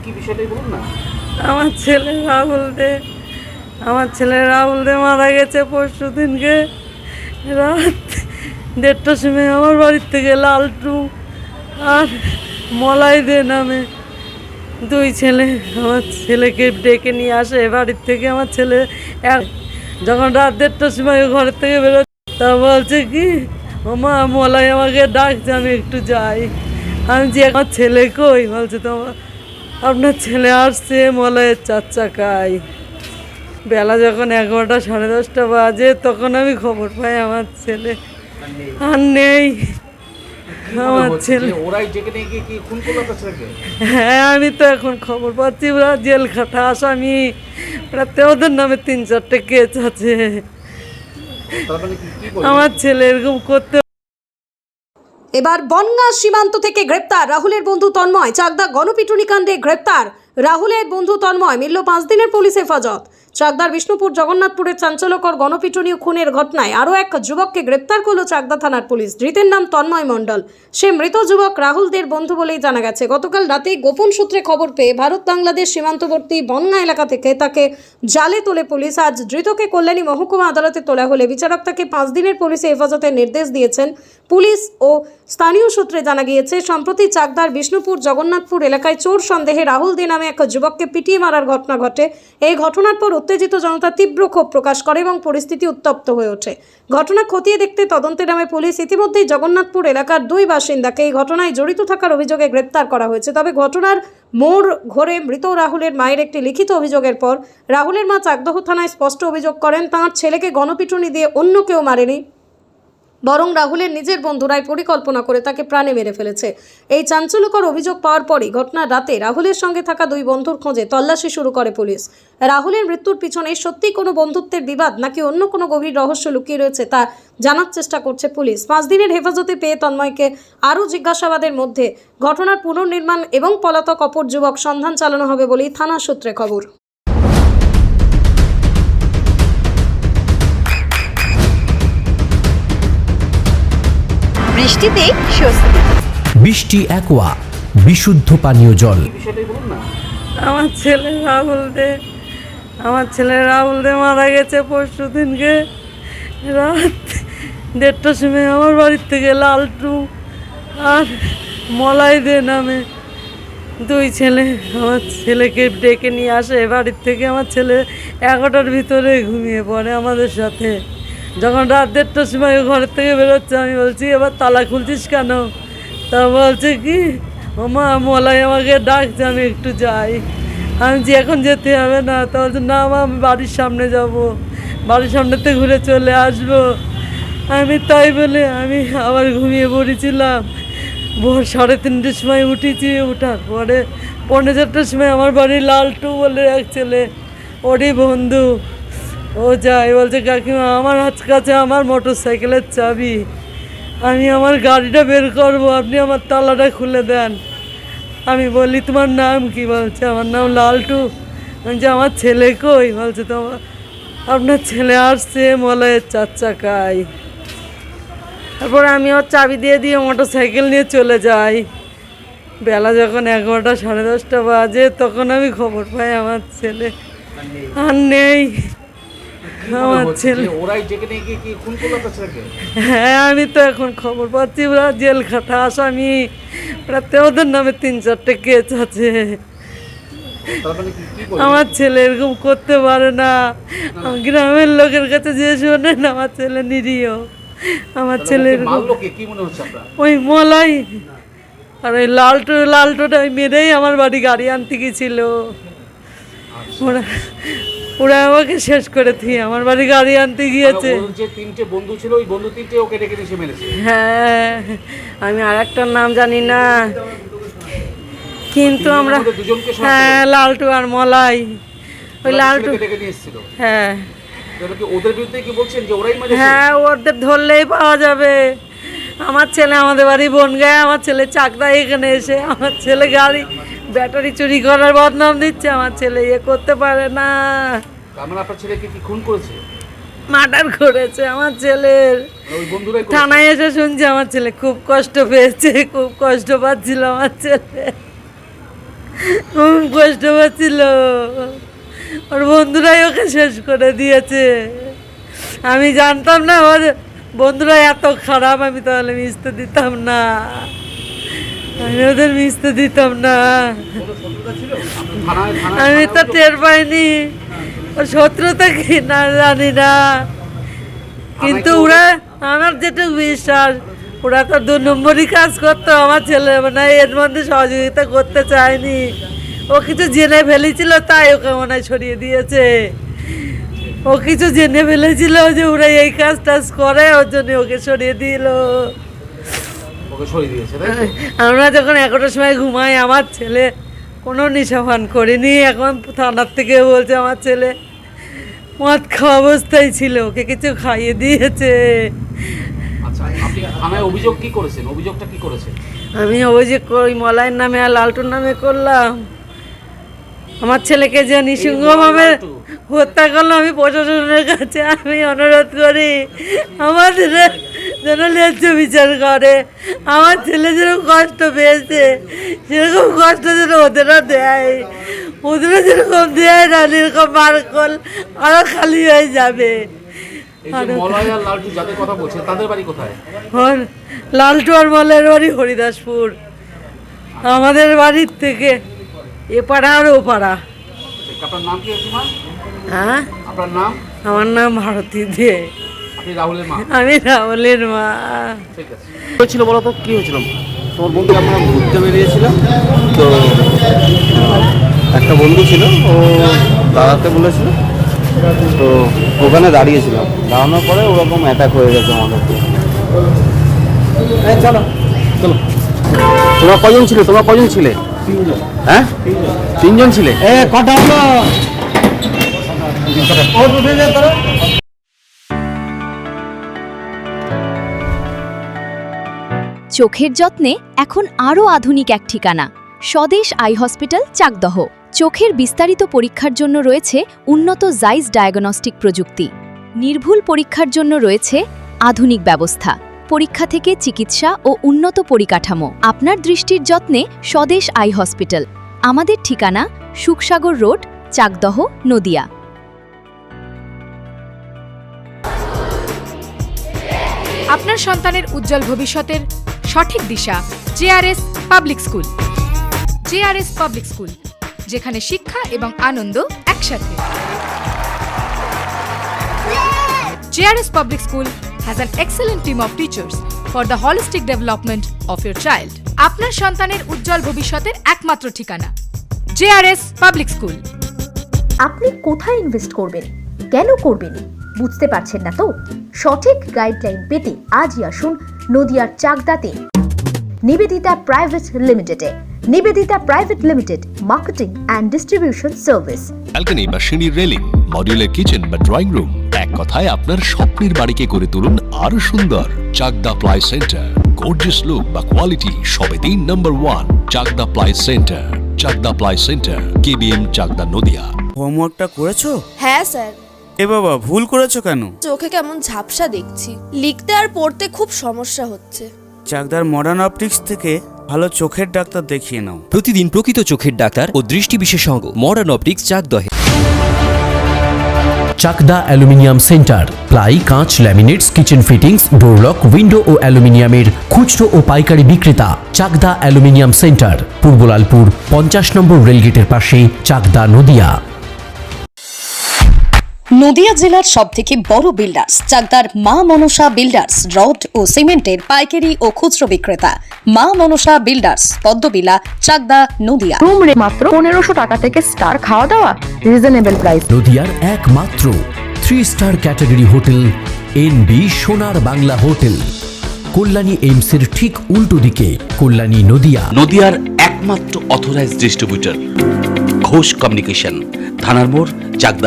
কি বিষয়টাই বলুন না। আমার ছেলে রাহুল দে মারা গেছে পরশু দিনকে রাত 1:30টার সময় আমার বাড়ির থেকে লালটু আর মলাই দে নামে দুই ছেলে আমার ছেলেকে ডেকে নিয়ে আসে বাড়ির থেকে। আমার ছেলে যখন রাত 1:30টার সময় ঘরের থেকে বেরোচ্ছে তা বলছে কি মা মলাই আমাকে ডাকছে আমি একটু যাই। আমি যে আমার ছেলে কই বলছে তোমার আপনার ছেলে আসছে মলয়ের 4 চাকায়। বেলা যখন 11টা 10:30 বাজে তখন আমি খবর পাই আমার ছেলে আর নেই। আমার ছেলে ওরাই যেখানে গিয়ে কি খুন করলো তার ছেলেকে? হ্যাঁ আমি তো এখন খবর পাচ্ছি ওরা জেল খাটা আসামি, ওরাতে ওদের নামে 3-4টে কেস আছে। তার মানে কি বলবো? আমার ছেলে এরকম করতে। এবার বনগাঁ সীমান্ত থেকে গ্রেপ্তার রাহুলের বন্ধু তন্ময়। চাকদা গণপিটুনি কাণ্ডে গ্রেপ্তার রাহুলের বন্ধু তন্ময়। মিলল 5 দিনের পুলিশ হেফাজত। চাকদার বিষ্ণুপুর জগন্নাথপুরের চাঞ্চল্যকর গণপিটুনি ও খুনের ঘটনায় আরও এক যুবককে গ্রেপ্তার করল চাকদা থানার পুলিশ। ধৃতের নাম তন্ময় মণ্ডল। সে মৃত যুবক রাহুলদের বন্ধু বলেই জানা গেছে। গতকাল রাতে গোপন সূত্রে খবর পেয়ে ভারত বাংলাদেশ সীমান্তবর্তী বনগাঁ এলাকা থেকে তাকে জালে তোলে পুলিশ। আজ ধৃতকে কল্যাণী মহকুমা আদালতে তোলা হলে বিচারক তাকে 5 দিনের পুলিশে হেফাজতের নির্দেশ দিয়েছেন। পুলিশ ও স্থানীয় সূত্রে জানা গিয়েছে সম্প্রতি চাকদার বিষ্ণুপুর জগন্নাথপুর এলাকায় চোর সন্দেহে রাহুল দে নামে এক যুবককে পিটিয়ে মারার ঘটনা ঘটে। এই ঘটনার পর উত্তেজিত জনতা তীব্র ক্ষোভ প্রকাশ করে এবং পরিস্থিতি উত্তপ্ত হয়ে ওঠে। ঘটনা খতিয়ে দেখতে তদন্তে নামে পুলিশ। ইতিমধ্যেই জগন্নাথপুর এলাকার 2 বাসিন্দাকে এই ঘটনায় জড়িত থাকার অভিযোগে গ্রেপ্তার করা হয়েছে। তবে ঘটনার মোড় ঘোরে মৃত রাহুলের মায়ের একটি লিখিত অভিযোগের পর। রাহুলের মা চাকদহ থানায় স্পষ্ট অভিযোগ করেন তাঁর ছেলেকে গণপিটুনি দিয়ে অন্য কেউ মারেনি, বরং রাহুলের নিজের বন্ধুরাই পরিকল্পনা করে তাকে প্রাণে মেরে ফেলেছে। এই চাঞ্চল্যকর অভিযোগ পাওয়ার পরই ঘটনার রাতে রাহুলের সঙ্গে থাকা 2 বন্ধুর খোঁজে তল্লাশি শুরু করে পুলিশ। রাহুলের মৃত্যুর পিছনে সত্যি কোনো বন্ধুত্বের বিবাদ নাকি অন্য কোনো গভীর রহস্য লুকিয়ে রয়েছে তা জানার চেষ্টা করছে পুলিশ। 5 দিনের হেফাজতে পেয়ে তন্ময়কে আরও জিজ্ঞাসাবাদের মধ্যে ঘটনার পুনর্নির্মাণ এবং পলাতক অপর যুবক সন্ধান চালানো হবে বলেই থানা সূত্রে খবর। বৃষ্টিতে স্বস্তি। বৃষ্টি অ্যাকোয়া বিশুদ্ধ পানীয় জল। কি বিষয়টাই বলুন না। আমার ছেলে রাহুল দে মারা গেছে পরশু দিনকে রাত 1:30টার সময় আমার বাড়ির থেকে লালটু আর মলাই দে নামে দুই ছেলে আমার ছেলেকে ডেকে নিয়ে আসে বাড়ির থেকে। আমার ছেলে 11টার ভিতরে ঘুমিয়ে পড়ে আমাদের সাথে। যখন রাত 1:30টার সময় ঘরের থেকে বেরোচ্ছে আমি বলছি এবার তালা খুলছিস কেন? তা বলছে কি মা মলাই আমাকে ডাকছে আমি একটু যাই। আমি যে এখন যেতে হবে না। তা বলছে না মা আমি বাড়ির সামনে যাব, বাড়ির সামনেতে ঘুরে চলে আসবো। আমি তাই বলে আমি আবার ঘুমিয়ে পড়েছিলাম। ভোর 3:30টার সময় উঠেছি। ওঠার পরে 4:45টার সময় আমার বাড়ি লালটু বলে এক ছেলে, ওরই বন্ধু, ও যায় বলছে কাকিমা আমার কাছে আমার মোটর সাইকেলের চাবি, আমি আমার গাড়িটা বের করবো, আপনি আমার তালাটা খুলে দেন। আমি বলি তোমার নাম কি? বলছে আমার নাম লালটু। বলছে আমার ছেলে কই? বলছে তোমার আপনার ছেলে আসছে মলয়ের 4 চাকায়। তারপরে আমি ওর চাবি দিয়ে মোটর সাইকেল নিয়ে চলে যাই। বেলা যখন 11টা 10:30 বাজে তখন আমি খবর পাই আমার ছেলে আর নেই। আমার ছেলে ওরাই যেখানে গিয়ে কি খুন করলো তার ছেলেকে? হ্যাঁ আমি তো এখন খবর পাচ্ছি ওরা জেল খাটা আসামি, ওরাতে ওদের নামে 3-4টে কেস আছে। তার মানে কি বলবো? আমার ছেলে এরকম করতে পারে না। গ্রামের লোকের কাছে যে শোনেন আমার ছেলে নিরীহ। আমার ছেলে মারলো কে? কি মনে হচ্ছে আপনার? ওই মলাই আর ওই লালটুটা মেরেই আমার বাড়ি গাড়ি আনতে গেছিল। ওরা আমাকে শেষ করে দিয়ে আমার বাড়ি গাড়ি আনতে গিয়েছে। ওর যে 3টে বন্ধু ছিল ওই বন্ধু 3টে ওকে ডেকে এসে মেরেছে। হ্যাঁ আমি আর একটার নাম জানি না, কিন্তু আমরা হ্যাঁ লালটু আর মলাই। ওই লালটু ডেকে নিয়ে এসেছিল। হ্যাঁ ওদের বিরুদ্ধে কি বলছেন যে ওরাই মেরেছে? হ্যাঁ ওদের ধরলেই পাওয়া যাবে। আমার ছেলে আমাদের বাড়ি বনগাঁয়, আমার ছেলে চাকদায় এখানে এসে আমার ছেলে গাড়ি ব্যাটারি চুরি করার বদনাম দিচ্ছে। আমার ছেলে করতে পারে না। আমার আপনার ছেলেকে কি খুন করেছে? মার্ডার করেছে আমার ছেলের। ওই বন্ধুরাই থানায় এসে শুনছি আমার ছেলে খুব কষ্ট পেয়েছে, খুব কষ্ট পাচ্ছিল আমার ছেলে। খুব কষ্ট পাচ্ছিল, ওর বন্ধুরাই ওকে শেষ করে দিয়েছে। আমি জানতাম না ওর বন্ধুরা এত খারাপ, আমি তাহলে মিশতে দিতাম না, আমি ওদের মিশতে দিতাম না। আমি তো টের পাইনি ওর শত্রুতা কি না জানি না, কিন্তু ওরা আমার যেটুকু বিশ্বাস ওরা তো 2 নম্বরই কাজ করতো। আমার ছেলে মানে এর মধ্যে সহযোগিতা করতে চায়নি, ও কিছু জেনে ফেলেছিল তাই ওকে মনে হয় সরিয়ে দিয়েছে। ও কিছু জেনে ফেলেছিল যে ওরা এই কাজ টাজ করে, ওর জন্য ওকে সরিয়ে দিল। ওকে সরিয়ে দিয়েছে, তাই তো? আমরা যখন 11টার সময় ঘুমাই, আমার ছেলে কোনো নেশাপান করেনি। এখন থানার থেকে বলছে আমার ছেলে মদ খাওয়া অবস্থায় ছিল, ওকে কিছু খাইয়ে দিয়েছে। আচ্ছা, আপনি থানায় অভিযোগ কি করেছেন? অভিযোগটা কি করেছেন? আমি অভিযোগ ওই মলাইয়ের নামে আর লালটুর নামে করলাম। আমার ছেলেকে যে নৃশংসভাবে হত্যা করলো, আমি প্রশাসনের কাছে আমি অনুরোধ করি আমাদের যেন ন্যায্য বিচার করে। আমার ছেলে যেরকম কষ্ট পেয়েছে সেরকম কষ্ট যেন ওদেরও দেয়, ওদেরও যেরকম দেয় না, এরকম মারকল আরও খালি হয়ে যাবে। এই যে মলয় আর লালটু যাদের কথা বলছেন তাদের বাড়ি কোথায়? লালটু আর মলের বাড়ি হরিদাসপুর, আমাদের বাড়ির থেকে এপাড়া আর ওপাড়া। আপনার নাম কি আছে মা? হ্যাঁ, আপনার নাম? আমার নাম ভারতী দে, আপনি রাহুলের মা? আমি রাহুলের মা। ঠিক আছে। হয়েছিল বলো তো, কি হয়েছিল? তোমার বন্ধু আমরা ঘুরতে বেরিয়েছিলাম তো, একটা বন্ধু ছিল, ও দাঁড়াতে বলেছিল, তো ওখানে দাঁড়িয়েছিলাম, দাঁড়ানোর পরে ওরকম অ্যাটাক হয়ে গেছে আমাদের। চলো চলো। তোমরা কজন ছিলে? হ্যাঁ, 3 জন ছিলে? কটা হলো? চোখের যত্নে এখন আরও আধুনিক এক ঠিকানা, স্বদেশ আই হসপিটাল, চাকদহ। চোখের বিস্তারিত পরীক্ষার জন্য রয়েছে উন্নত জাইস ডায়াগনস্টিক প্রযুক্তি। নির্ভুল পরীক্ষার জন্য রয়েছে আধুনিক ব্যবস্থা, পরীক্ষা থেকে চিকিৎসা ও উন্নত পরিকাঠামো। আপনার দৃষ্টির যত্নে স্বদেশ আই হসপিটাল। আমাদের ঠিকানা সুখসাগর রোড, চাকদহ, নদিয়া। আপনার সন্তানের উজ্জ্বল ভবিষ্যতের সঠিক দিশা JRS public school. JRS public school, যেখানে শিক্ষা এবং আনন্দ একসাথে। JRS public school has an excellent team of teachers for the holistic development of your child. আপনার সন্তানের উজ্জ্বল ভবিষ্যতের একমাত্র ঠিকানা জেআরএস পাবলিক স্কুল। আপনি কোথায় ইনভেস্ট করবেন, কেন করবেন, বুঝতে পারছেন না তো? সঠিক গাইডলাইন পেতে আজই আসুন নদিয়ার চাকদাতে নিবেদিতা প্রাইভেট লিমিটেডে। Nivedita private limited, marketing and distribution service. Balcony বা সিঁড়ির রেলিং, মডিউলার কিচেন বা ড্রয়িং রুম, এক কথায় আপনার স্বপ্নের বাড়িকে করে তুলুন আরো সুন্দর। Chakdah ply centre, gorgeous look বা কোয়ালিটি সবে 3 number 1 Chakdah ply centre. Chakdah ply centre, KBM, Chakdah, Nadia. হোমওয়ার্কটা করেছো? হ্যাঁ স্যার। এ বাবা, ভুল করেছো কেন? চোখে কেমন ঝাপসা দেখছি, লিখতে আর পড়তে খুব সমস্যা হচ্ছে। চাকদার মডার্ন অপটিক্স থেকে ভালো চোখের ডাক্তার দেখিয়ে নাও। প্রতিদিন প্রকৃত চোখের ডাক্তার ও দৃষ্টি বিশেষজ্ঞ মডার্ন অপটিক্স, চাকদহে। চাকদা অ্যালুমিনিয়াম সেন্টার, প্লাই, কাঁচ, laminates, kitchen fittings, door lock, window ও অ্যালুমিনিয়ামের খুচরো ও পাইকারি বিক্রেতা। Chakdah aluminium centre, Purbalalpur 50 number রেলগেটের পাশে, চাকদা, নদিয়া। নদিয়া জেলার সবথেকে বড় বিল্ডার্স চাকদার মা মনসা বিল্ডার্স, রড ও সিমেন্টের পাইকারি ও খুচরো বিক্রেতা। মা মনসা বিল্ডার্স, পদ্মবিলা, চাকদা, নদিয়া। রুম রে মাত্র 1500 টাকা থেকে স্টার, খাওয়া দাওয়া রিজনেবল প্রাইস। নদিয়ার একমাত্র 3 স্টার ক্যাটাগরি হোটেল এনবি সোনার বাংলা হোটেল, কল্যাণী এইমসের ঠিক উল্টো দিকে, কল্যাণী, নদিয়া। নদিয়ার একমাত্র অথরাইজড ডিস্ট্রিবিউটর ঘোষ কমিউনিকেশন, থানার মোড়, চাকদা।